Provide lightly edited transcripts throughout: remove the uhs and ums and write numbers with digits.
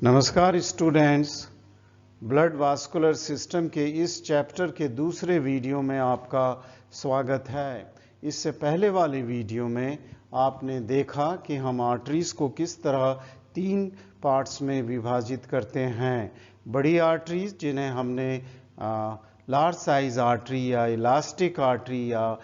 नमस्कार students, blood vascular system के इस चैप्टर के दूसरे वीडियो में आपका स्वागत है। इससे पहले वाले वीडियो में आपने देखा कि हम आर्टरीज को किस तरह तीन पार्ट्स में विभाजित करते हैं। बड़ी आर्टरीज जिन्हें हमने लार्ज साइज आर्टरी या इलास्टिक आर्टरी या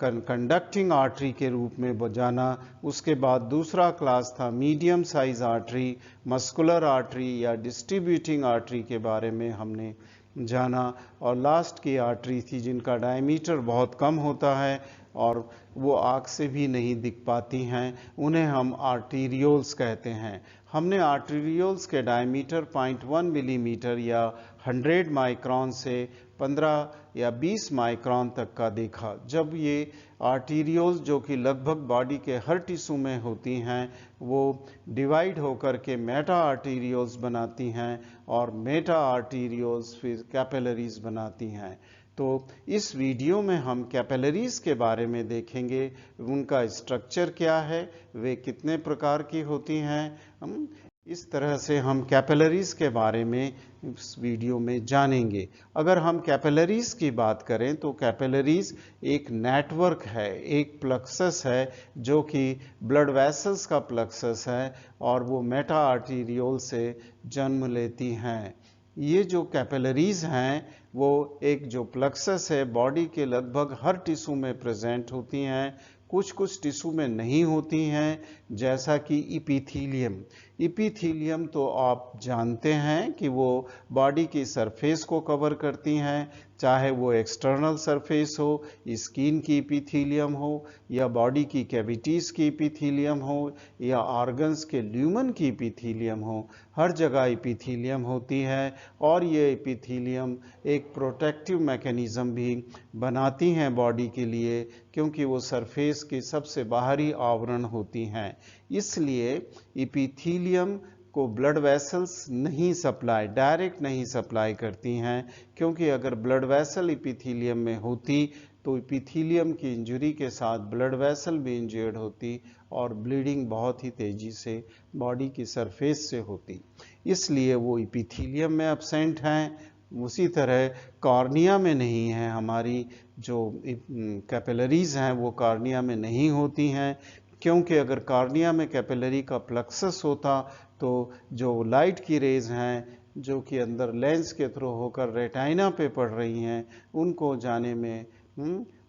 कंडक्टिंग आर्टरी के रूप में जाना। उसके बाद दूसरा क्लास था medium size artery, muscular artery या डिस्ट्रीब्यूटिंग आर्टरी के बारे में हमने जाना। और लास्ट की आर्टरी थी जिनका डायमीटर बहुत कम होता है और वो आँख से भी नहीं दिख पाती हैं, उन्हें हम आर्टीरियोल्स कहते हैं। हमने आर्टीरियोल्स के डायमीटर 0.1 मिलीमीटर या 100 माइक्रोन से 15 या 20 माइक्रोन तक का देखा। जब ये आर्टीरियोल्स जो कि लगभग बॉडी के हर टिश्यू में होती हैं, वो डिवाइड होकर के मेटा आर्टीरियोल्स बनाती हैं और मेटा आर्टीरियोल्स फिर कैपिलरीज बनाती हैं। तो इस वीडियो में हम कैपिलरीज के बारे में देखेंगे, उनका स्ट्रक्चर क्या है, वे कितने प्रकार की होती हैं। इस तरह से हम कैपिलरीज के बारे में इस वीडियो में जानेंगे। अगर हम कैपिलरीज की बात करें तो कैपिलरीज एक नेटवर्क है, एक प्लक्सस है जो कि ब्लड वेसल्स का प्लक्सस है और वो मेटा आर्टीरियोल से जन्म लेती हैं। ये जो कैपिलरीज हैं वो एक जो प्लक्सस है बॉडी के लगभग हर टिश्यू में प्रेजेंट होती हैं, कुछ टिश्यू में नहीं होती हैं, जैसा कि इपीथीलियम। इपीथीलियम तो आप जानते हैं कि वो बॉडी की सरफेस को कवर करती हैं, चाहे वो एक्सटर्नल सरफेस हो, स्किन की इपीथीलियम हो या बॉडी की कैविटीज़ की इपीथीलियम हो या ऑर्गन्स के ल्यूमन की इपीथीलियम हो, हर जगह इपीथीलियम होती है। और ये इपीथीलियम एक प्रोटेक्टिव मैकेनिज्म भी बनाती हैं बॉडी के लिए, क्योंकि वो सरफेस की सबसे बाहरी आवरण होती हैं। इसलिए इपीथीलियम को ब्लड वेसल्स डायरेक्ट नहीं सप्लाई करती हैं, क्योंकि अगर ब्लड वेसल इपीथीलियम में होती तो इपीथीलियम की इंजरी के साथ ब्लड वेसल भी इंजर्ड होती और ब्लीडिंग बहुत ही तेजी से बॉडी की सरफेस से होती। इसलिए वो इपीथीलियम में एब्सेंट हैं। उसी तरह कॉर्निया में नहीं है, हमारी जो कैपिलरीज हैं वो कॉर्निया में नहीं होती हैं, क्योंकि अगर कॉर्निया में कैपिलरी का प्लक्सस होता तो जो लाइट की रेज हैं जो कि अंदर लेंस के थ्रू होकर रेटाइना पे पड़ रही हैं, उनको जाने में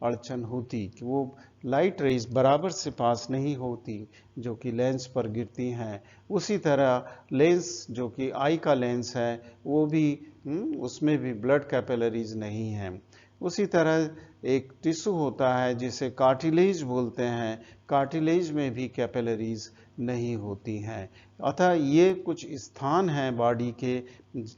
अड़चन होती कि वो लाइट रेज बराबर से पास नहीं होती जो कि लेंस पर गिरती हैं। उसी तरह लेंस जो कि आई का लेंस है वो भी उसमें भी ब्लड कैपिलरीज नहीं है। उसी तरह एक टिश्यू होता है जिसे कार्टिलेज बोलते हैं, कार्टिलेज में भी कैपिलरीज नहीं होती हैं। अतः ये कुछ स्थान हैं बॉडी के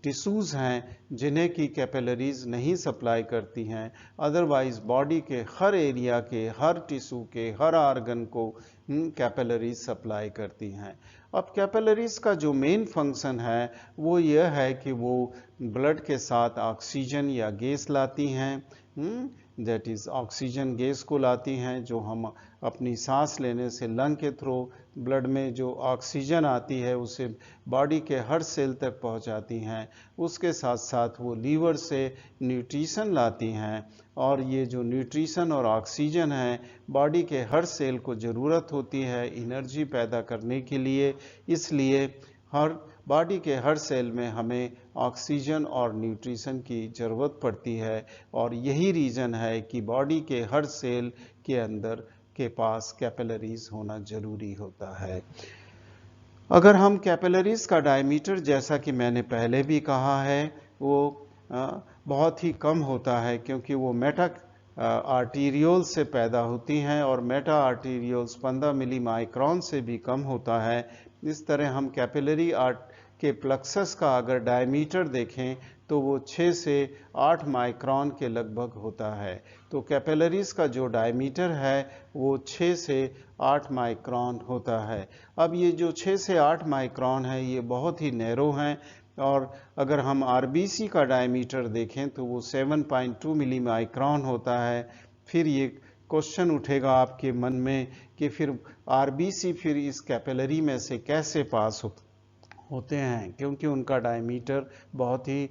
टिश्यूज हैं जिन्हें की कैपिलरीज नहीं सप्लाई करती हैं। अदरवाइज बॉडी के हर एरिया के, हर टिश्यू के, हर ऑर्गन को कैपिलरीज सप्लाई करती हैं। अब कैपिलरीज का जो मेन फंक्शन है वो यह है कि वो ब्लड के साथ ऑक्सीजन या गैस लाती हैं, दैट इज ऑक्सीजन गैस को लाती हैं, जो हम अपनी सांस लेने से लंग के थ्रू ब्लड में जो ऑक्सीजन आती है उसे बॉडी के हर सेल तक पहुंचाती हैं। उसके साथ साथ वो लीवर से न्यूट्रिशन लाती हैं और ये जो न्यूट्रिशन और ऑक्सीजन है बॉडी के हर सेल को ज़रूरत होती है एनर्जी पैदा करने के लिए। इसलिए हर बॉडी के हर सेल में हमें ऑक्सीजन और न्यूट्रिशन की ज़रूरत पड़ती है और यही रीज़न है कि बॉडी के हर सेल के अंदर के पास कैपिलरीज होना ज़रूरी होता है। अगर हम कैपिलरीज का डायमीटर, जैसा कि मैंने पहले भी कहा है, वो बहुत ही कम होता है, क्योंकि वो मेटा आर्टीरियोल्स से पैदा होती हैं और मेटा आर्टीरियोल्स 15 मिली माइक्रोन से भी कम होता है। इस तरह हम कैपिलरी के प्लक्सस का अगर डायमीटर देखें तो वो 6 से 8 माइक्रोन के लगभग होता है। तो कैपिलरीज का जो डायमीटर है वो 6 से 8 माइक्रोन होता है। अब ये जो 6 से 8 माइक्रोन है ये बहुत ही नैरो हैं, और अगर हम आरबीसी का डायमीटर देखें तो वो 7.2 मिली माइक्रोन होता है। फिर ये क्वेश्चन उठेगा आपके मन में कि फिर आरबीसी फिर इस कैपिलरी में से कैसे पास होते हैं, क्योंकि उनका डायमीटर बहुत ही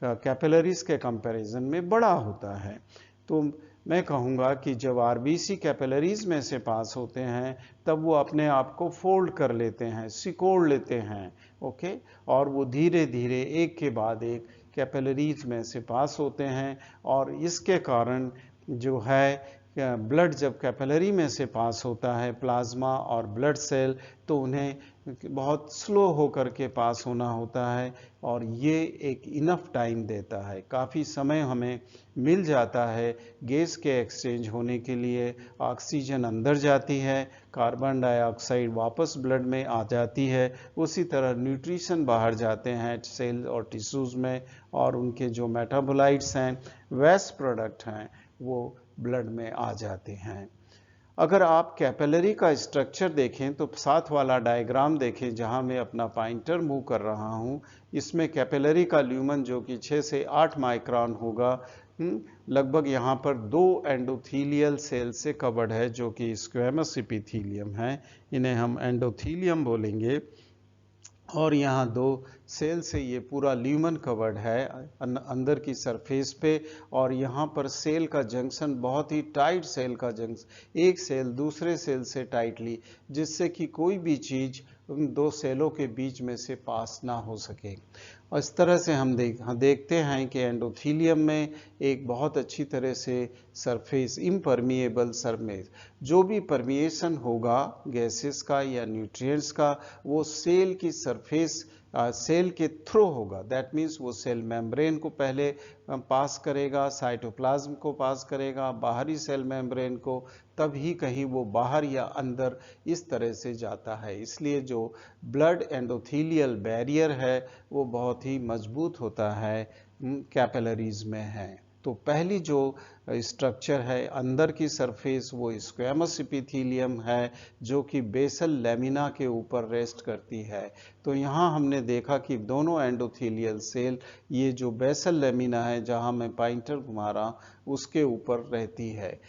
कैपिलरीज के कंपैरिजन में बड़ा होता है। तो मैं कहूँगा कि जब आरबीसी कैपिलरीज में से पास होते हैं तब वो अपने आप को फोल्ड कर लेते हैं, सिकोड़ लेते हैं, ओके, और वो धीरे धीरे एक के बाद एक कैपिलरीज में से पास होते हैं। और इसके कारण जो है ब्लड जब कैपिलरी में से पास होता है, प्लाज्मा और ब्लड सेल, तो उन्हें बहुत स्लो होकर के पास होना होता है, और ये एक इनफ टाइम देता है, काफ़ी समय हमें मिल जाता है गैस के एक्सचेंज होने के लिए। ऑक्सीजन अंदर जाती है, कार्बन डाइऑक्साइड वापस ब्लड में आ जाती है, उसी तरह न्यूट्रिशन बाहर जाते हैं सेल और टिश्यूज़ में, और उनके जो मेटाबोलाइट्स हैं, वेस्ट प्रोडक्ट हैं, वो ब्लड में आ जाते हैं। अगर आप कैपिलरी का स्ट्रक्चर देखें तो साथ वाला डायग्राम देखें जहां मैं अपना पॉइंटर मूव कर रहा हूं, इसमें कैपिलरी का ल्यूमन जो कि 6 से 8 माइक्रोन होगा, लगभग यहाँ पर 2 एंडोथीलियल सेल से कवर्ड है जो कि स्क्वेमस एपिथेलियम है, इन्हें हम एंडोथीलियम बोलेंगे। और यहाँ 2 सेल से ये पूरा ल्यूमन कवर्ड है अंदर की सरफेस पे, और यहाँ पर सेल का जंक्शन बहुत ही टाइट सेल का जंक्शन, एक सेल दूसरे सेल से टाइटली, जिससे कि कोई भी चीज उन 2 सेलों के बीच में से पास ना हो सके। और इस तरह से हम देखते हैं कि एंडोथीलियम में एक बहुत अच्छी तरह से सरफेस, इम्परमिएबल सरफेस, जो भी परमिएशन होगा गैसेस का या न्यूट्रिएंट्स का, वो सेल की सरफेस सेल के थ्रू होगा। दैट मीन्स वो सेल मेम्ब्रेन को पहले पास करेगा, साइटोप्लाज्म को पास करेगा, बाहरी सेल मेम्ब्रेन को, तभी कहीं वो बाहर या अंदर इस तरह से जाता है। इसलिए जो ब्लड एंडोथीलियल बैरियर है वो बहुत ही मजबूत होता है कैपिलरीज में है। तो पहली जो स्ट्रक्चर है अंदर की सरफेस वो स्क्वेमस एपिथेलियम है, जो कि बेसल लैमिना के ऊपर रेस्ट करती है। तो यहाँ हमने देखा कि दोनों एंडोथेलियल सेल, ये जो बेसल लैमिना है जहाँ मैं पॉइंटर घुमा रहा उसके ऊपर रहती है।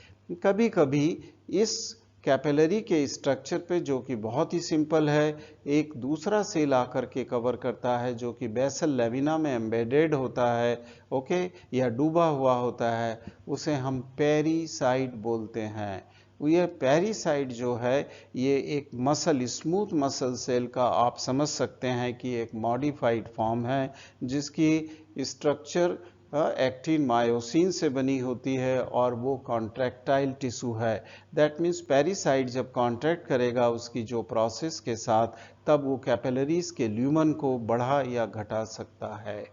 कभी कभी इस कैपिलरी के स्ट्रक्चर पे, जो कि बहुत ही सिंपल है, एक दूसरा सेल आकर के कवर करता है जो कि बेसल लैमिना में एम्बेडेड होता है, ओके, या डूबा हुआ होता है, उसे हम पेरीसाइट बोलते हैं। ये पेरीसाइट जो है ये एक मसल, स्मूथ मसल सेल का आप समझ सकते हैं कि एक मॉडिफाइड फॉर्म है, जिसकी स्ट्रक्चर एक्टिन मायोसिन से बनी होती है और वो कॉन्ट्रैक्टाइल टिश्यू है। दैट मीन्स पेरीसाइट जब कॉन्ट्रैक्ट करेगा उसकी जो प्रोसेस के साथ, तब वो कैपिलरीज के ल्यूमन को बढ़ा या घटा सकता है।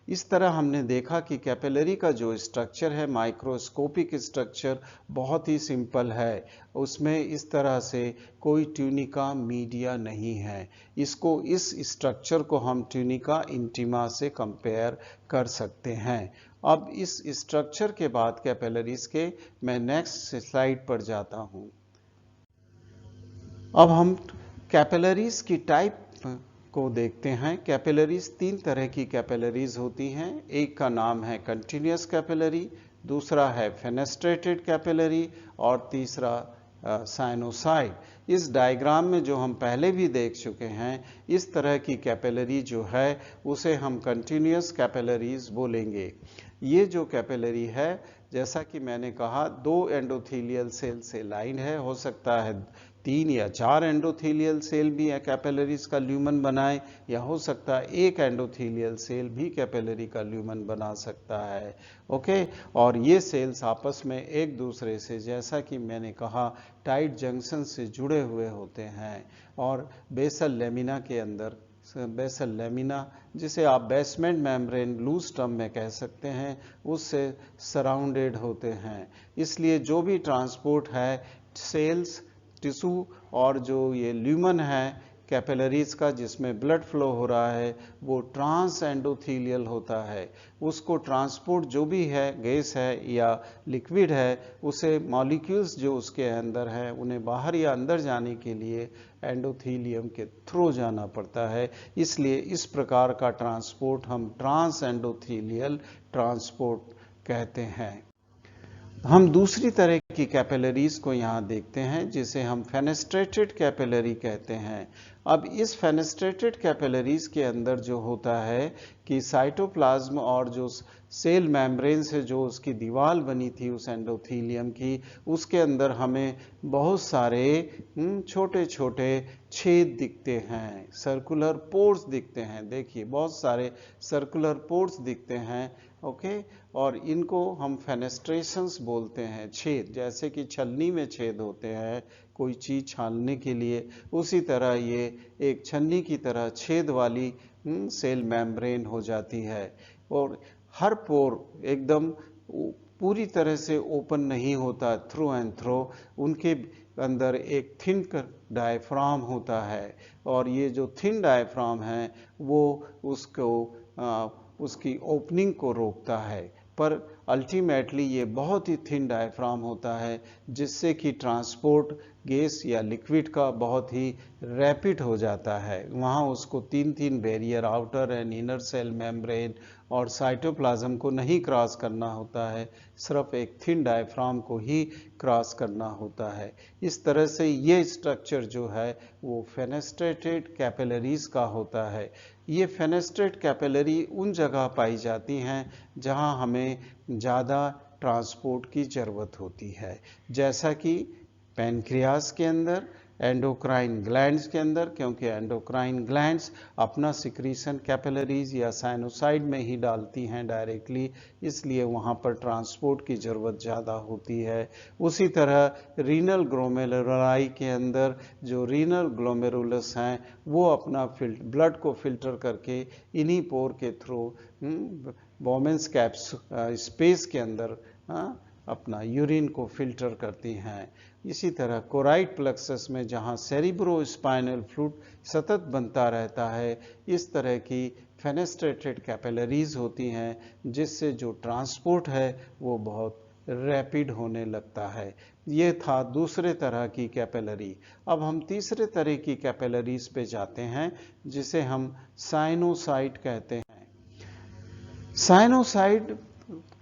इस तरह हमने देखा कि कैपिलरी का जो स्ट्रक्चर है, माइक्रोस्कोपिक स्ट्रक्चर, बहुत ही सिंपल है। उसमें इस तरह से कोई ट्यूनिका मीडिया नहीं है। इसको, इस स्ट्रक्चर को हम ट्यूनिका इंटीमा से कंपेयर कर सकते हैं। अब इस स्ट्रक्चर के बाद कैपिलरीज के मैं नेक्स्ट स्लाइड पर जाता हूं। अब हम कैपिलरीज की टाइप को देखते हैं। कैपिलरीज 3 तरह की कैपिलरीज होती हैं। एक का नाम है कंटिन्यूअस कैपिलरी, दूसरा है फेनेस्ट्रेटेड कैपिलरी, और तीसरा साइनोसाइड। इस डायग्राम में जो हम पहले भी देख चुके हैं, इस तरह की कैपिलरी जो है उसे हम कंटिन्यूअस कैपिलरीज बोलेंगे। ये जो कैपिलरी है, जैसा कि मैंने कहा, 2 एंडोथेलियल सेल से लाइन है, हो सकता है 3 या 4 एंडोथेलियल सेल भी कैपिलरीज का ल्यूमन बनाए, या हो सकता है 1 एंडोथेलियल सेल भी कैपिलरी का ल्यूमन बना सकता है, ओके। और ये सेल्स आपस में एक दूसरे से, जैसा कि मैंने कहा, टाइट जंक्शन से जुड़े हुए होते हैं, और बेसल लैमिना के अंदर, बेसल लैमिना जिसे आप बेसमेंट मेम्ब्रेन लूज टर्म में कह सकते हैं, उससे सराउंडेड होते हैं। इसलिए जो भी ट्रांसपोर्ट है सेल्स, टिश्यू और जो ये ल्यूमन है कैपिलरीज का, जिसमें ब्लड फ्लो हो रहा है, वो ट्रांस एंडोथीलियल होता है। उसको ट्रांसपोर्ट जो भी है, गैस है या लिक्विड है, उसे मॉलिक्यूल्स जो उसके अंदर हैं उन्हें बाहर या अंदर जाने के लिए एंडोथीलियम के थ्रू जाना पड़ता है। इसलिए इस प्रकार का ट्रांसपोर्ट हम ट्रांस एंडोथीलियल ट्रांसपोर्ट कहते हैं। हम दूसरी तरह की कैपिलरीज को यहाँ देखते हैं, जिसे हम फेनेस्ट्रेटेड कैपिलरी कहते हैं। अब इस फेनेस्ट्रेटेड कैपिलरीज के अंदर जो होता है कि साइटोप्लाज्म और जो सेल मेम्ब्रेन से जो उसकी दीवार बनी थी उस एंडोथेलियम की, उसके अंदर हमें बहुत सारे छोटे छोटे छेद दिखते हैं, सर्कुलर पोर्स दिखते हैं। देखिए बहुत सारे सर्कुलर पोर्स दिखते हैं, ओके। और इनको हम फेनेस्ट्रेशंस बोलते हैं, छेद। जैसे कि छलनी में छेद होते हैं कोई चीज छानने के लिए, उसी तरह ये एक छन्नी की तरह छेद वाली सेल मेम्ब्रेन हो जाती है। और हर पोर एकदम पूरी तरह से ओपन नहीं होता थ्रू एंड थ्रू, उनके अंदर एक थिन डायफ्राम होता है, और ये जो थिन डायफ्राम है वो उसकी ओपनिंग को रोकता है। पर अल्टीमेटली ये बहुत ही थिन डायफ्राम होता है, जिससे कि ट्रांसपोर्ट गैस या लिक्विड का बहुत ही रैपिड हो जाता है। वहाँ उसको तीन barrier, outer and inner cell membrane और साइटोप्लाज्म को नहीं क्रॉस करना होता है, सिर्फ एक थिन डायफ्राम को ही क्रॉस करना होता है। इस तरह से ये स्ट्रक्चर जो है वो फेनेस्ट्रेटेड कैपिलरीज का होता है। ये फेनेस्ट्रेट कैपिलरी उन जगह पाई जाती हैं जहां हमें ज़्यादा ट्रांसपोर्ट की ज़रूरत होती है, जैसा कि पैनक्रियास के अंदर, एंडोक्राइन ग्लैंड्स के अंदर, क्योंकि एंडोक्राइन ग्लैंड्स अपना सिक्रीशन कैपिलरीज या साइनोसाइड में ही डालती हैं डायरेक्टली, इसलिए वहाँ पर ट्रांसपोर्ट की ज़रूरत ज़्यादा होती है। उसी तरह रीनल ग्लोमेरुलाई के अंदर जो रीनल ग्लोमेरुलस हैं वो अपना ब्लड को फिल्टर करके इन्हीं पोर के थ्रू बोमेंस कैप्स स्पेस के अंदर अपना यूरिन को फिल्टर करती हैं। इसी तरह कोराइड प्लेक्सस में जहाँ सेरिब्रो स्पाइनल फ्लूइड सतत बनता रहता है, इस तरह की फेनेस्ट्रेटेड कैपिलरीज होती हैं, जिससे जो ट्रांसपोर्ट है वो बहुत रैपिड होने लगता है। ये था दूसरे तरह की कैपिलरी। अब हम तीसरे तरह की कैपिलरीज पे जाते हैं, जिसे हम साइनोसाइड कहते हैं। साइनोसाइड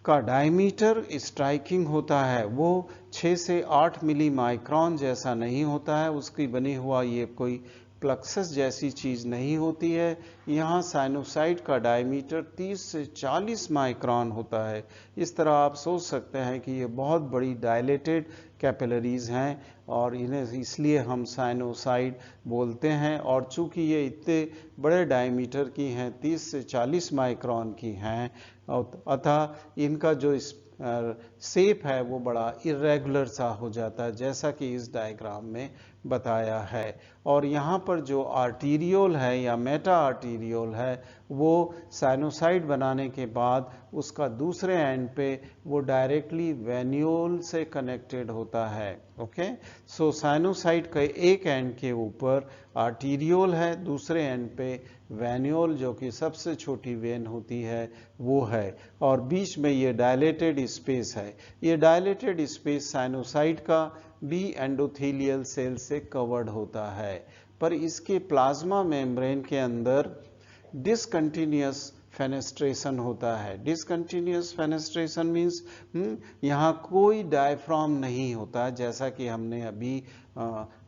का डायमीटर स्ट्राइकिंग होता है, वो 6 से 8 मिली माइक्रोन जैसा नहीं होता है, उसकी बनी हुआ ये कोई प्लक्सस जैसी चीज नहीं होती है। यहाँ साइनोसाइड का डायमीटर 30 से 40 माइक्रोन होता है। इस तरह आप सोच सकते हैं कि ये बहुत बड़ी डायलेटेड कैपिलरीज हैं, और इन्हें इसलिए हम साइनोसाइड बोलते हैं। और चूंकि ये इतने बड़े डायमीटर की हैं, 30 से 40 माइक्रोन की हैं, अतः इनका जो शेप है वो बड़ा इरेगुलर सा हो जाता है, जैसा कि इस डायग्राम में बताया है। और यहाँ पर जो आर्टीरियोल है या मेटा आर्टीरियोल है, वो साइनोसाइड बनाने के बाद उसका दूसरे एंड पे वो डायरेक्टली वेन्यूल से कनेक्टेड होता है, ओके। सो साइनोसाइड के एक एंड के ऊपर आर्टीरियोल है, दूसरे एंड पे वेन्यूल जो कि सबसे छोटी वेन होती है वो है, और बीच में ये डायलेटेड स्पेस है। ये डायलेटेड स्पेस साइनोसाइड का भी एंडोथेलियल सेल से कवर्ड होता है, पर इसके प्लाज्मा मेम्ब्रेन के अंदर डिसकंटिन्यूअस फेनेस्ट्रेशन होता है। डिसकंटिन्यूअस फेनेस्ट्रेशन मीन्स यहाँ कोई डायफ्राम नहीं होता, जैसा कि हमने अभी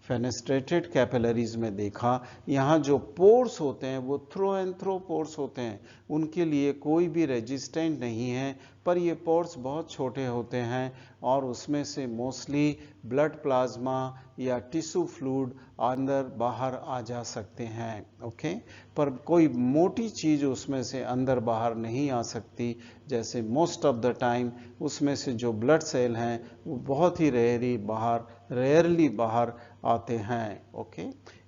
फेनेस्ट्रेटेड कैपिलरीज में देखा। यहाँ जो पोर्स होते हैं वो थ्रो एंड थ्रो पोर्स होते हैं, उनके लिए कोई भी रेजिस्टेंट नहीं है, पर ये पोर्स बहुत छोटे होते हैं और उसमें से मोस्टली ब्लड प्लाज्मा या टिश्यू फ्लूइड अंदर बाहर आ जा सकते हैं, ओके। पर कोई मोटी चीज उसमें से अंदर बाहर नहीं आ सकती, जैसे मोस्ट ऑफ द टाइम उसमें से जो ब्लड सेल हैं वो बहुत ही रेयरली बाहर आते हैं, ओके।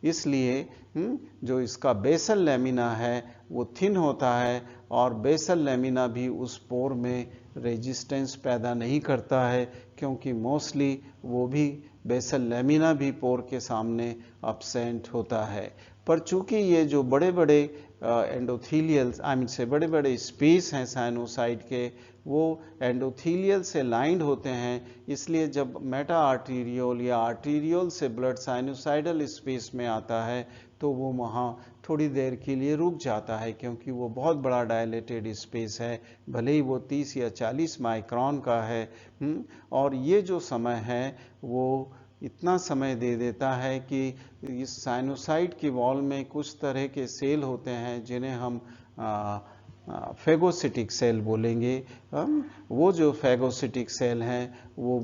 इसलिए जो इसका बेसल लेमिना है वो थिन होता है, और बेसल लेमिना भी उस पोर में रेजिस्टेंस पैदा नहीं करता है, क्योंकि मोस्टली वो भी बेसल लेमिना भी पोर के सामने एब्सेंट होता है। पर चूंकि ये जो बड़े बड़े एंडोथेलियल से बड़े बड़े स्पेस हैं साइनोसाइड के, वो एंडोथेलियल से लाइंड होते हैं, इसलिए जब मेटा आर्टीरियोल या आर्टीरियोल से ब्लड साइनोसाइडल स्पेस में आता है तो वो वहाँ थोड़ी देर के लिए रुक जाता है, क्योंकि वो बहुत बड़ा डायलेटेड स्पेस है, भले ही वो 30 या 40 माइक्रोन का है। और ये जो समय है वो इतना समय दे देता है कि इस साइनोसाइड की वॉल में कुछ तरह के सेल होते हैं जिन्हें हम फेगोसिटिक सेल बोलेंगे। वो जो फेगोसिटिक सेल हैं वो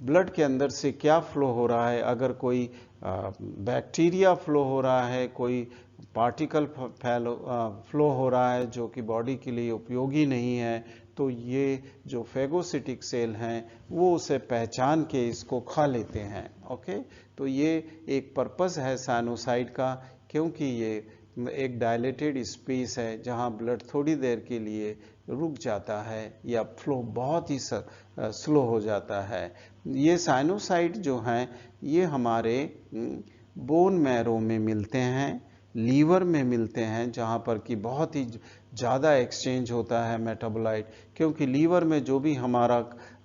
ब्लड के अंदर से क्या फ्लो हो रहा है, अगर कोई बैक्टीरिया फ्लो हो रहा है, कोई पार्टिकल फ्लो हो रहा है जो कि बॉडी के लिए उपयोगी नहीं है, तो ये जो फेगोसिटिक सेल हैं वो उसे पहचान के इसको खा लेते हैं। ओके, तो ये एक पर्पस है साइनोसाइड का, क्योंकि ये एक डायलेटेड स्पेस है जहां ब्लड थोड़ी देर के लिए रुक जाता है या फ्लो बहुत ही स्लो हो जाता है। ये साइनोसाइड जो हैं ये हमारे बोन मैरो में मिलते हैं, लीवर में मिलते हैं, जहाँ पर कि बहुत ही ज़्यादा एक्सचेंज होता है मेटाबोलाइट, क्योंकि लीवर में जो भी हमारा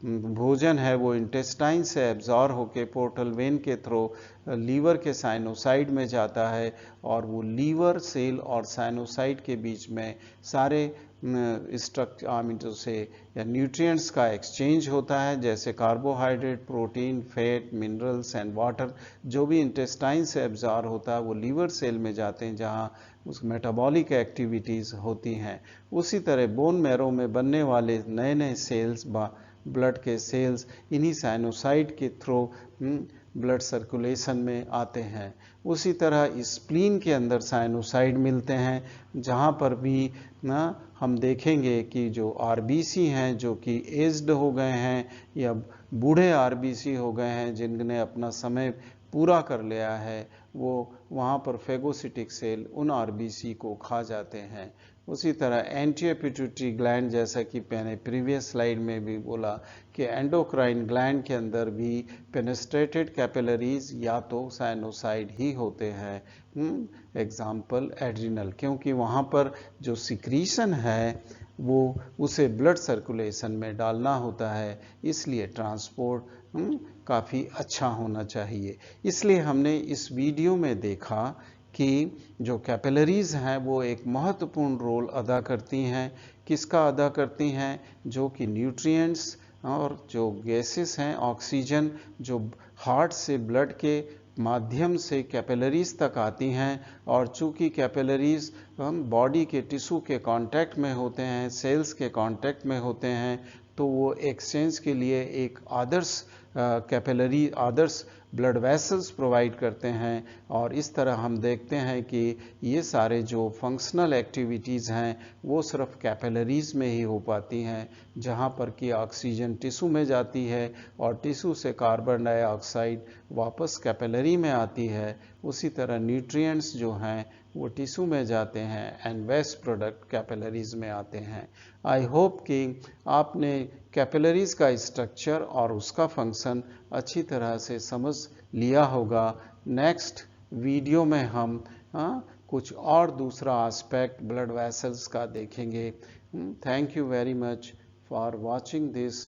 भोजन है वो इंटेस्टाइन से एब्जॉर्ब होके पोर्टल वेन के थ्रू लीवर के साइनोसाइड में जाता है, और वो लीवर सेल और साइनोसाइड के बीच में सारे स्ट्रक्चर से या न्यूट्रिएंट्स का एक्सचेंज होता है, जैसे carbohydrate, protein, fat, minerals and water. जो भी इंटेस्टाइन से एब्जॉर्ब होता है वो लीवर सेल में जाते हैं, जहां उस मेटाबॉलिक एक्टिविटीज होती हैं। उसी तरह बोन मैरो में बनने वाले नए नए सेल्स, ब्लड के सेल्स, इन्हीं साइनोसाइड के थ्रू ब्लड सर्कुलेशन में आते हैं। उसी तरह स्प्लीन के अंदर साइनोसाइड मिलते हैं, जहाँ पर भी ना हम देखेंगे कि जो आरबीसी हैं जो कि एज्ड हो गए हैं या बूढ़े आरबीसी हो गए हैं, जिनने अपना समय पूरा कर लिया है, वो वहाँ पर फेगोसिटिक सेल उन आरबीसी को खा जाते हैं। उसी तरह एंटीरियर पिट्यूटरी ग्लैंड, जैसा कि मैंने प्रीवियस स्लाइड में भी बोला कि एंडोक्राइन ग्लैंड के अंदर भी पेनिस्ट्रेटेड कैपिलरीज या तो साइनोसाइड ही होते हैं। एग्जाम्पल एड्रिनल, क्योंकि वहाँ पर जो सिक्रीशन है वो उसे ब्लड सर्कुलेशन में डालना होता है, इसलिए ट्रांसपोर्ट काफ़ी अच्छा होना चाहिए। इसलिए हमने इस वीडियो में देखा कि जो कैपिलरीज हैं वो एक महत्वपूर्ण रोल अदा करती हैं। किसका अदा करती हैं? जो कि न्यूट्रिएंट्स और जो गैसेस हैं, ऑक्सीजन, जो हार्ट से ब्लड के माध्यम से कैपिलरीज तक आती हैं, और चूंकि कैपिलरीज हम बॉडी के टिश्यू के कांटेक्ट में होते हैं, सेल्स के कांटेक्ट में होते हैं, तो वो एक्सचेंज के लिए एक आदर्श कैपिलरी, आदर्श ब्लड वेसल्स प्रोवाइड करते हैं। और इस तरह हम देखते हैं कि ये सारे जो फंक्शनल एक्टिविटीज़ हैं वो सिर्फ कैपिलरीज में ही हो पाती हैं, जहाँ पर कि ऑक्सीजन टिश्यू में जाती है और टिश्यू से कार्बन डाइऑक्साइड वापस कैपिलरी में आती है। उसी तरह न्यूट्रिएंट्स जो हैं वो टिश्यू में जाते हैं एंड वेस्ट प्रोडक्ट कैपिलरीज में आते हैं। आई होप कि आपने कैपिलरीज का स्ट्रक्चर और उसका फंक्शन अच्छी तरह से समझ लिया होगा। नेक्स्ट वीडियो में हम कुछ और दूसरा एस्पेक्ट ब्लड वेसल्स का देखेंगे। Thank you very much for watching this